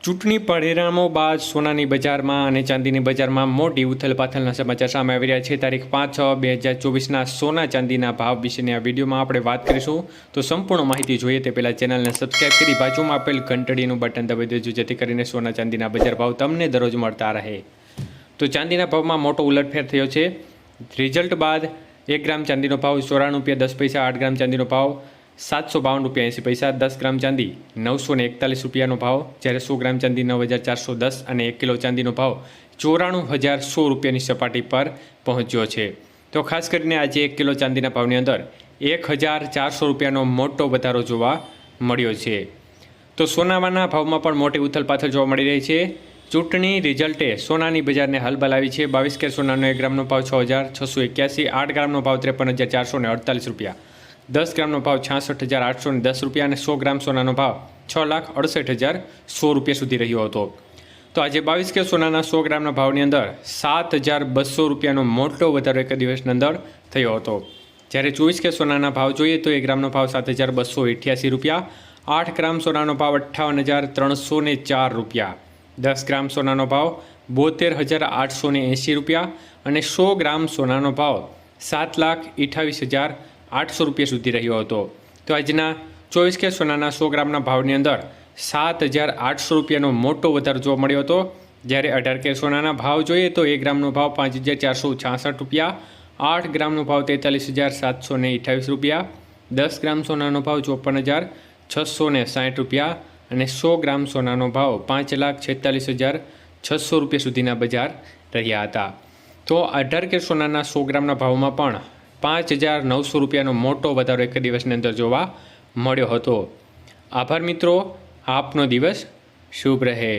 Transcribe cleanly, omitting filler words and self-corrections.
ચૂંટણી પરિણામો બાદ સોનાની બજારમાં અને ચાંદીની બજારમાં મોટી ઉથલપાથલના સમાચાર સામે આવી રહ્યા છે। તારીખ 5/6/2024ના સોના ચાંદીના ભાવ વિશેની આ વિડીયોમાં આપણે વાત કરીશું। તો સંપૂર્ણ માહિતી જોઈએ તે પહેલાં ચેનલને સબસ્ક્રાઇબ કરી બાજુમાં આપેલ ઘંટડીનું બટન દબાવી દેજો, જેથી કરીને સોના ચાંદીના બજાર ભાવ તમને દરરોજ મળતા રહે। તો ચાંદીના ભાવમાં મોટો ઉલટફેર થયો છે। રિઝલ્ટ બાદ 1 ગ્રામ ચાંદીનો ભાવ 94 રૂપિયા 10 પૈસા, 8 ગ્રામ ચાંદીનો ભાવ 752 રૂપિયા 80 પૈસા, 10 ગ્રામ ચાંદી 941 રૂપિયાનો ભાવ, જ્યારે 100 ગ્રામ ચાંદી 9410 અને 1 કિલો ચાંદીનો ભાવ 94100 રૂપિયાની સપાટી પર પહોંચ્યો છે। તો ખાસ કરીને આજે 1 કિલો ચાંદીના ભાવની અંદર 1400 રૂપિયાનો મોટો વધારો જોવા મળ્યો છે। તો સોનાના ભાવમાં પણ મોટી ઉથલપાથલ જોવા મળી રહી છે। ચૂંટણી રિઝલ્ટે સોનાની બજારને હલબલાવી છે। 22 કેરેટ સોનાનો 1 ગ્રામનો ભાવ 6681, 8 ગ્રામનો ભાવ 53448 રૂપિયા, 10 ગ્રામનો ભાવ 66810 રૂપિયા અને 100 ગ્રામ સોનાનો ભાવ 6,68,100 રૂપિયા સુધી રહ્યો હતો। તો આજે 22 કેરેટ સોનાના 100 ગ્રામના ભાવની અંદર 7200 રૂપિયાનો મોટો વધારો એક દિવસની અંદર થયો હતો। જ્યારે 24 કેરેટ સોનાના ભાવ જોઈએ તો 1 ગ્રામનો ભાવ 7288 રૂપિયા, 8 ગ્રામ સોનાનો ભાવ 58,304 રૂપિયા, 10 ગ્રામ સોનાનો ભાવ 72,880 રૂપિયા અને 100 ગ્રામ સોનાનો ભાવ 7,28,800 રૂપિયા સુધી રહ્યો હતો। તો આજના 24 કેરેટ સોનાના 100 ગ્રામના ભાવની અંદર 7,800 રૂપિયાનો મોટો વધારો જોવા મળ્યો હતો। જ્યારે 18 કેરેટ સોનાના ભાવ જોઈએ તો 1 ગ્રામનો ભાવ 5,466 રૂપિયા, 8 ગ્રામનો ભાવ 43,728 રૂપિયા, 10 ગ્રામ સોનાનો ભાવ 54,660 રૂપિયા અને 100 ગ્રામ સોનાનો ભાવ 5,46,600 રૂપિયા સુધીના બજાર રહ્યા હતા। તો 18 કેરેટ સોનાના 100 ગ્રામના ભાવમાં પણ 5,900 રૂપિયાનો મોટો વધારો એક દિવસની અંદર જોવા મળ્યો હતો। આભાર મિત્રો, આપનો દિવસ શુભ રહે।